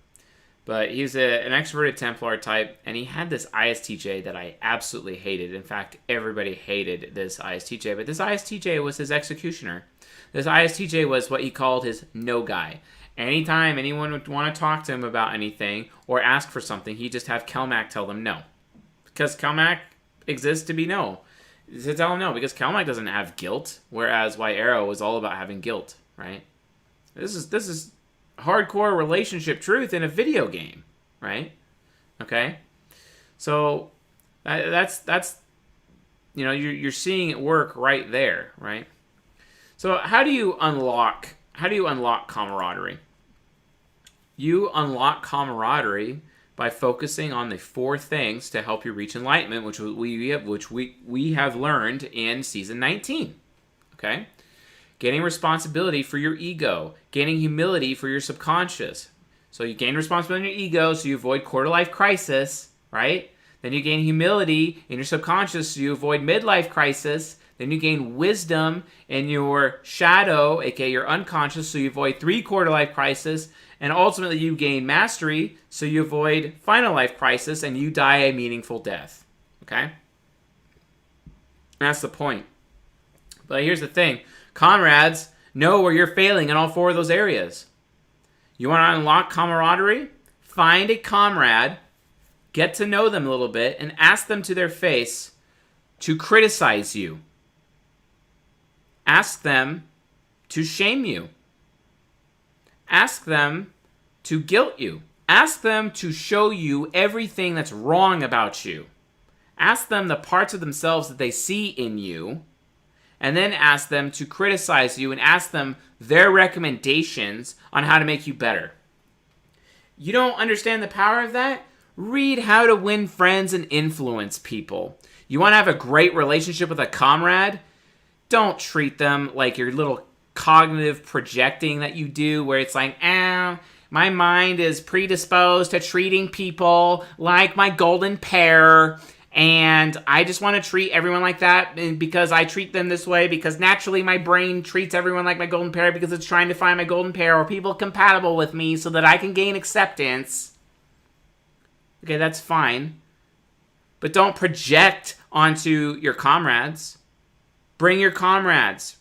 But he's an extroverted Templar type, and he had this ISTJ that I absolutely hated. In fact, everybody hated this ISTJ, but this ISTJ was his executioner. This ISTJ was what he called his no guy. Anytime anyone would want to talk to him about anything or ask for something, he'd just have Kelmac tell them no. Because Kelmac exists to be no. To tell him no, because Kelmac doesn't have guilt, whereas White Arrow was all about having guilt, right? This is hardcore relationship truth in a video game, right? Okay, so that's you're seeing it work right there, right? So how do you unlock camaraderie? You unlock camaraderie by focusing on the 4 things to help you reach enlightenment, which we have learned in season 19. Okay, Gaining responsibility for your ego. Gaining humility for your subconscious. So you gain responsibility in your ego so you avoid quarter-life crisis, right? Then you gain humility in your subconscious so you avoid midlife crisis. Then you gain wisdom in your shadow, aka your unconscious, so you avoid 3/4 life crisis. And ultimately you gain mastery so you avoid final life crisis and you die a meaningful death. Okay? That's the point. But here's the thing. Comrades know where you're failing in all 4 of those areas. You want to unlock camaraderie? Find a comrade, get to know them a little bit, and ask them to their face to criticize you. Ask them to shame you. Ask them to guilt you. Ask them to show you everything that's wrong about you. Ask them the parts of themselves that they see in you. And then ask them to criticize you and ask them their recommendations on how to make you better. You don't understand the power of that? Read How to Win Friends and Influence People. You want to have a great relationship with a comrade? Don't treat them like your little cognitive projecting that you do where it's like, my mind is predisposed to treating people like my golden pair, and I just want to treat everyone like that because I treat them this way because naturally my brain treats everyone like my golden pair because it's trying to find my golden pair or people compatible with me so that I can gain acceptance. Okay, that's fine. But don't project onto your comrades. Bring your comrades.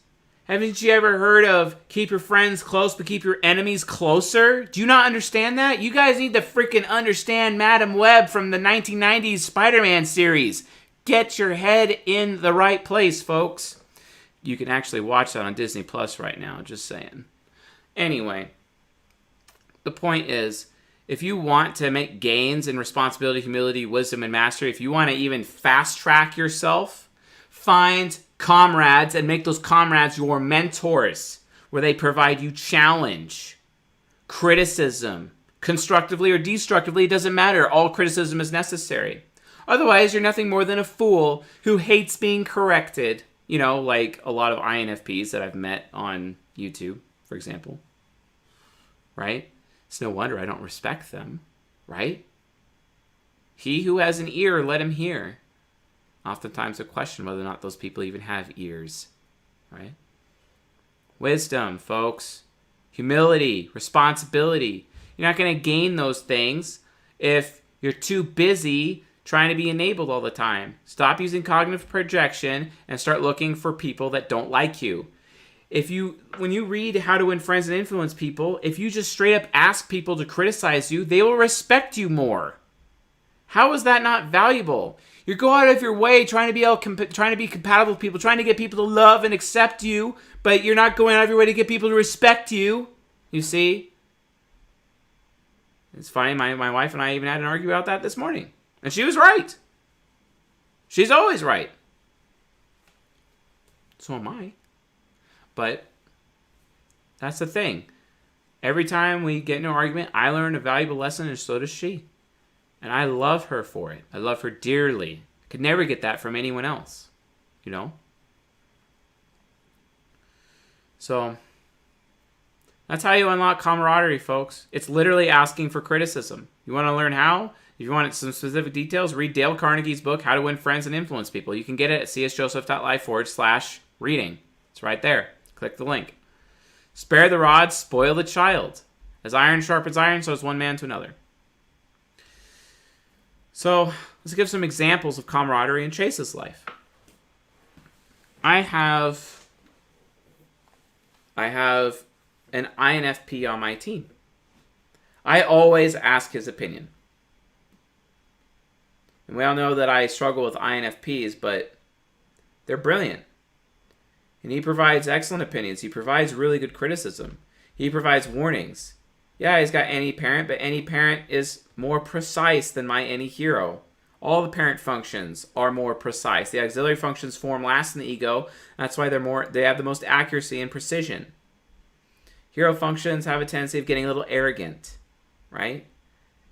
Haven't you ever heard of keep your friends close but keep your enemies closer? Do you not understand that? You guys need to freaking understand Madam Web from the 1990s Spider-Man series. Get your head in the right place, folks. You can actually watch that on Disney Plus right now, just saying. Anyway, the point is, if you want to make gains in responsibility, humility, wisdom, and mastery, if you want to even fast track yourself, find comrades and make those comrades your mentors, where they provide you challenge, criticism, constructively or destructively, it doesn't matter. All criticism is necessary. Otherwise, you're nothing more than a fool who hates being corrected. You know, like a lot of INFPs that I've met on YouTube, for example. Right? It's no wonder I don't respect them. Right? He who has an ear, let him hear. Oftentimes a question whether or not those people even have ears, right? Wisdom, folks. Humility, responsibility. You're not going to gain those things if you're too busy trying to be enabled all the time. Stop using cognitive projection and start looking for people that don't like you. When you read How to Win Friends and Influence People, if you just straight up ask people to criticize you, they will respect you more. How is that not valuable? You go out of your way trying to be compatible with people, trying to get people to love and accept you, but you're not going out of your way to get people to respect you. You see? It's funny, my wife and I even had an argument about that this morning. And she was right. She's always right. So am I. But that's the thing. Every time we get into an argument, I learn a valuable lesson, and so does she. And I love her for it. I love her dearly. I could never get that from anyone else. You know? So, that's how you unlock camaraderie, folks. It's literally asking for criticism. You want to learn how? If you want some specific details, read Dale Carnegie's book, How to Win Friends and Influence People. You can get it at csjoseph.life/reading. It's right there. Click the link. Spare the rod, spoil the child. As iron sharpens iron, so is one man to another. So, let's give some examples of camaraderie in Chase's life. I have an INFP on my team. I always ask his opinion. And we all know that I struggle with INFPs, but they're brilliant. And he provides excellent opinions. He provides really good criticism. He provides warnings. Yeah, he's got any parent, but any parent is more precise than my any hero. All the parent functions are more precise. The auxiliary functions form last in the ego. That's why they have the most accuracy and precision. Hero functions have a tendency of getting a little arrogant, right?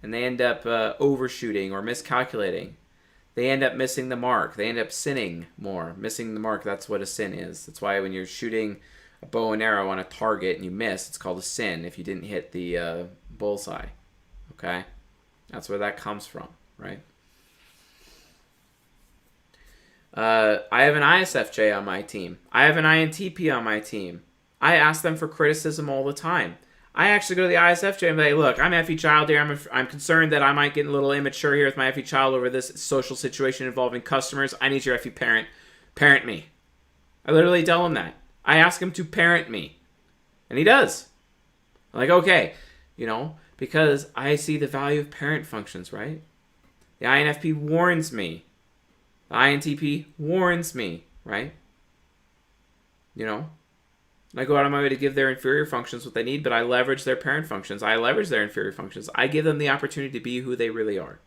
And they end up overshooting or miscalculating. They end up missing the mark. They end up sinning more. Missing the mark, that's what a sin is. That's why when you're shooting a bow and arrow on a target and you miss, it's called a sin if you didn't hit the bullseye. Okay? That's where that comes from, right? I have an ISFJ on my team. I have an INTP on my team. I ask them for criticism all the time. I actually go to the ISFJ and say, look, I'm Effie Child here. I'm concerned that I might get a little immature here with my Effie Child over this social situation involving customers. I need your Effie parent. Parent me. I literally tell him that. I ask him to parent me. And he does. I'm like, okay. Because I see the value of parent functions, right? The INFP warns me. The INTP warns me, right? I go out on my way to give their inferior functions what they need, but I leverage their parent functions. I leverage their inferior functions. I give them the opportunity to be who they really are.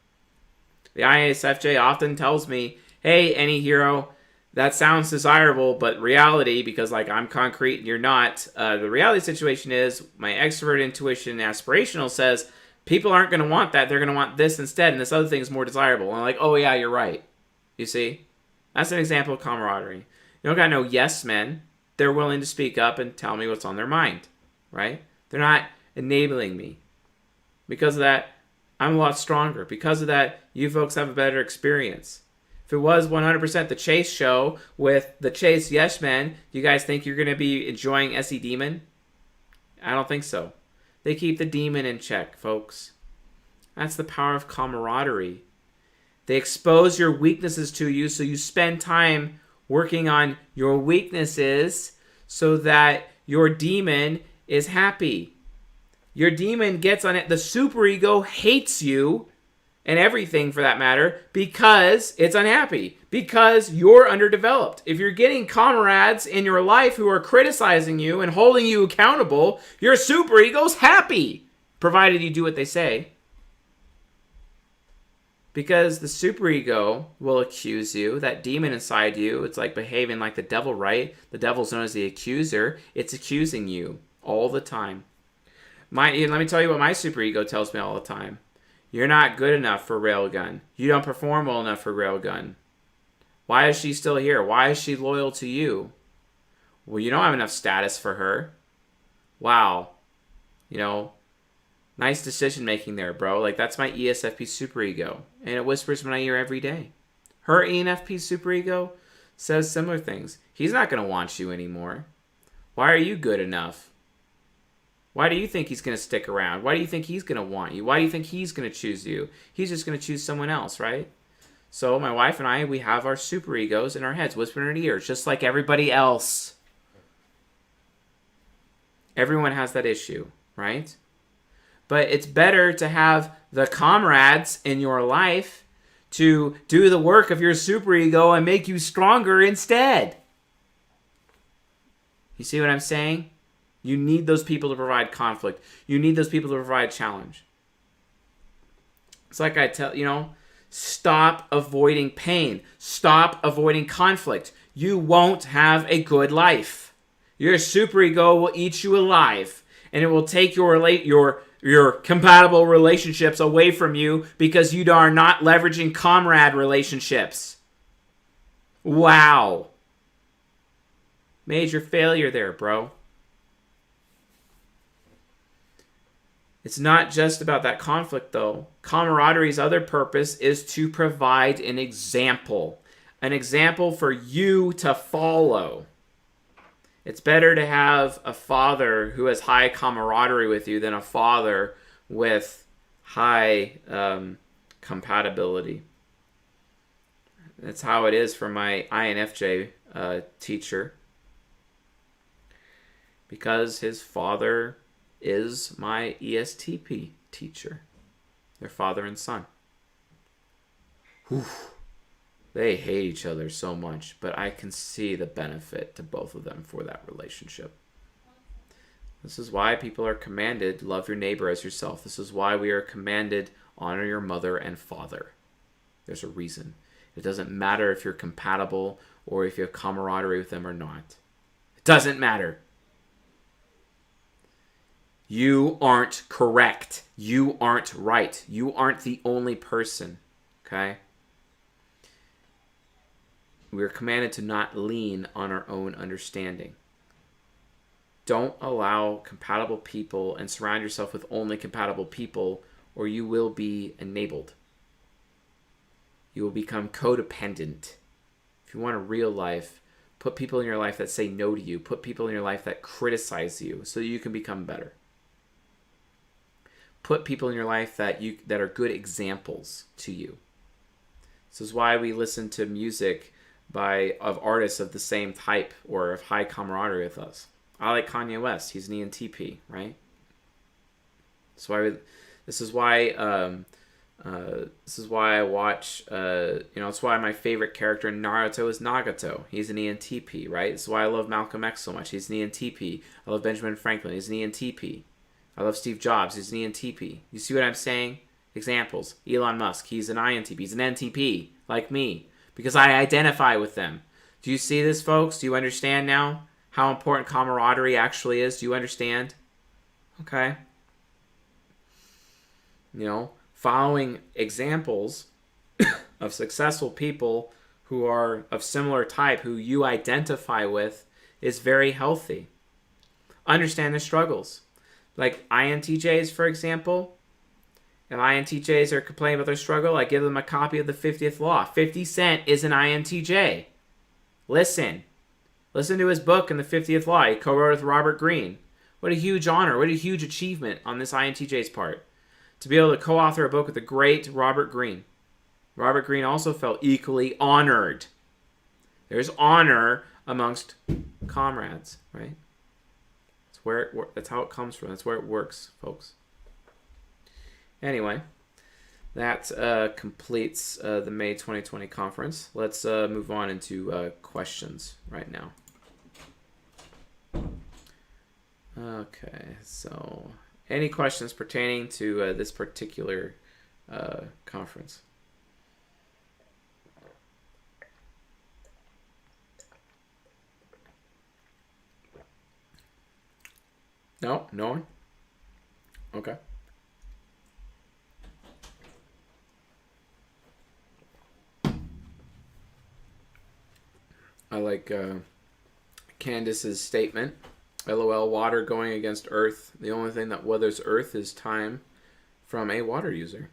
The ISFJ often tells me, hey, any hero, that sounds desirable, but reality, because I'm concrete and you're not, the reality situation is my extrovert intuition aspirational says people aren't going to want that. They're going to want this instead, and this other thing is more desirable. And I'm like, oh yeah, you're right. You see? That's an example of camaraderie. You don't got no yes men. They're willing to speak up and tell me what's on their mind, right? They're not enabling me. Because of that, I'm a lot stronger. Because of that, you folks have a better experience. If it was 100% the Chase show with the Chase yes men, do you guys think you're going to be enjoying SE Demon? I don't think so. They keep the demon in check, folks. That's the power of camaraderie. They expose your weaknesses to you, so you spend time working on your weaknesses so that your demon is happy. Your demon gets on it. The superego hates you and everything for that matter because it's unhappy, because you're underdeveloped. If you're getting comrades in your life who are criticizing you and holding you accountable, your superego's happy, provided you do what they say. Because the superego will accuse you. That demon inside you, it's like behaving like the devil, right? The devil's known as the accuser. It's accusing you all the time. Let me tell you what my superego tells me all the time. You're not good enough for Railgun. You don't perform well enough for Railgun. Why is she still here? Why is she loyal to you? Well, you don't have enough status for her. Wow. Nice decision making there, bro. That's my ESFP superego. And it whispers in my ear every day. Her ENFP superego says similar things. He's not going to want you anymore. Why are you good enough? Why do you think he's going to stick around? Why do you think he's going to want you? Why do you think he's going to choose you? He's just going to choose someone else, right? So my wife and I, we have our superegos in our heads, whispering in our ears, just like everybody else. Everyone has that issue, right? But it's better to have the comrades in your life to do the work of your superego and make you stronger instead. You see what I'm saying? You need those people to provide conflict. You need those people to provide challenge. It's like I tell, stop avoiding pain. Stop avoiding conflict. You won't have a good life. Your superego will eat you alive. And it will take your compatible relationships away from you because you are not leveraging comrade relationships. Wow. Major failure there, bro. It's not just about that conflict, though. Camaraderie's other purpose is to provide an example for you to follow. It's better to have a father who has high camaraderie with you than a father with high compatibility. That's how it is for my INFJ teacher. Because his father is my ESTP teacher. They're father and son. Whew. They hate each other so much, but I can see the benefit to both of them for that relationship. This is why people are commanded, love your neighbor as yourself. This is why we are commanded, honor your mother and father. There's a reason. It doesn't matter if you're compatible or if you have camaraderie with them or not. It doesn't matter. You aren't correct. You aren't right. You aren't the only person. Okay? We are commanded to not lean on our own understanding. Don't allow compatible people and surround yourself with only compatible people, or you will be enabled. You will become codependent. If you want a real life, put people in your life that say no to you. Put people in your life that criticize you so you can become better. Put people in your life that are good examples to you. This is why we listen to music of artists of the same type or of high camaraderie with us. I like Kanye West. He's an ENTP, right? This is why I watch. It's why my favorite character in Naruto is Nagato. He's an ENTP, right? This is why I love Malcolm X so much. He's an ENTP. I love Benjamin Franklin. He's an ENTP. I love Steve Jobs. He's an ENTP. You see what I'm saying? Examples. Elon Musk. He's an INTP. He's an NTP, like me, because I identify with them. Do you see this, folks? Do you understand now how important camaraderie actually is? Do you understand? Okay. Following examples of successful people who are of similar type, who you identify with, is very healthy. Understand their struggles. Like INTJs, for example. If INTJs are complaining about their struggle, I give them a copy of the 50th Law. 50 Cent is an INTJ. Listen to his book in the 50th Law. He co-wrote it with Robert Greene. What a huge honor. What a huge achievement on this INTJ's part. To be able to co-author a book with the great Robert Greene. Robert Greene also felt equally honored. There's honor amongst comrades, right? That's how it comes from. That's where it works, folks. Anyway, that completes the May 2020 conference. Let's move on into questions right now. Okay, so any questions pertaining to this particular conference? No? No one? Okay. I like Candace's statement. LOL, water going against Earth. The only thing that weathers Earth is time, from a water user.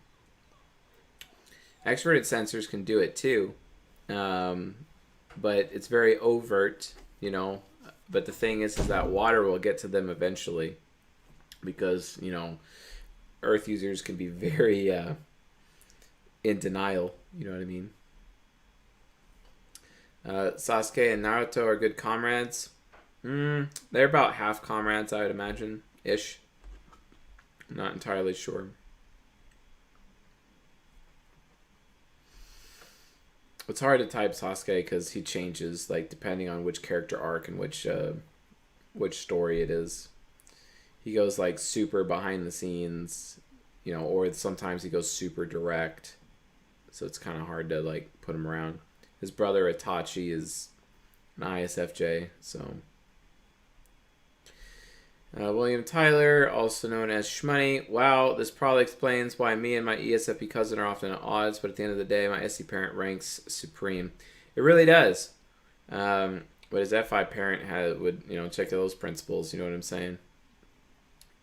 Extroverted sensors can do it too. But it's very overt, But the thing is that water will get to them eventually. Because, Earth users can be very in denial. You know what I mean? Sasuke and Naruto are good comrades. They're about half comrades, I would imagine. Ish. I'm not entirely sure. It's hard to type Sasuke because he changes, depending on which character arc and which story it is. He goes, super behind the scenes, or sometimes he goes super direct. So it's kind of hard to, put him around. His brother Itachi is an ISFJ, so... William Tyler, also known as Shmoney. Wow, this probably explains why me and my ESFP cousin are often at odds, but at the end of the day, my SC parent ranks supreme. It really does. But his FI parent would check those principles, you know what I'm saying?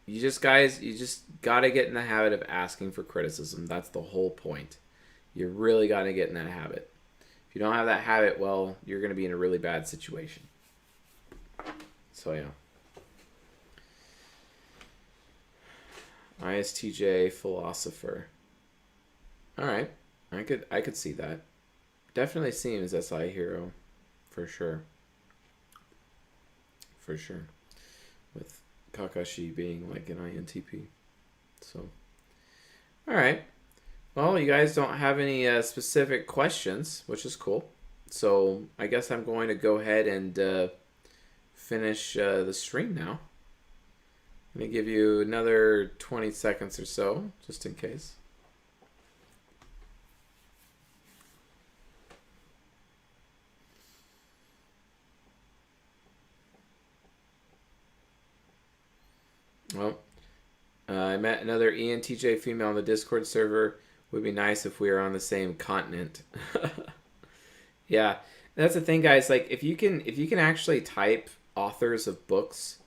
You just gotta get in the habit of asking for criticism. That's the whole point. You really gotta get in that habit. If you don't have that habit, well, you're going to be in a really bad situation. So, yeah. ISTJ philosopher. All right. I could see that. Definitely seems SI hero. For sure. For sure. With Kakashi being an INTP. So. All right. Well, you guys don't have any specific questions, which is cool. So I guess I'm going to go ahead and finish the stream now. I'm going to give you another 20 seconds or so, just in case. Well, I met another ENTJ female on the Discord server. Would be nice if we were on the same continent. Yeah, that's the thing, guys. If you can actually type authors of books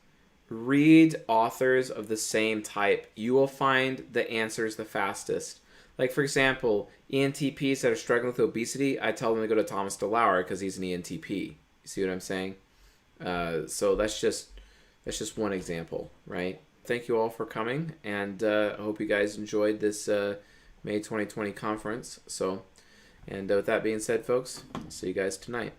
read authors of the same type. You will find the answers the fastest. Like, for example, ENTPs that are struggling with obesity, I tell them to go to Thomas DeLauer because he's an ENTP. You see what I'm saying? So that's just one example, right? Thank you all for coming, and I hope you guys enjoyed this May 2020 conference. So, and with that being said, folks, I'll see you guys tonight.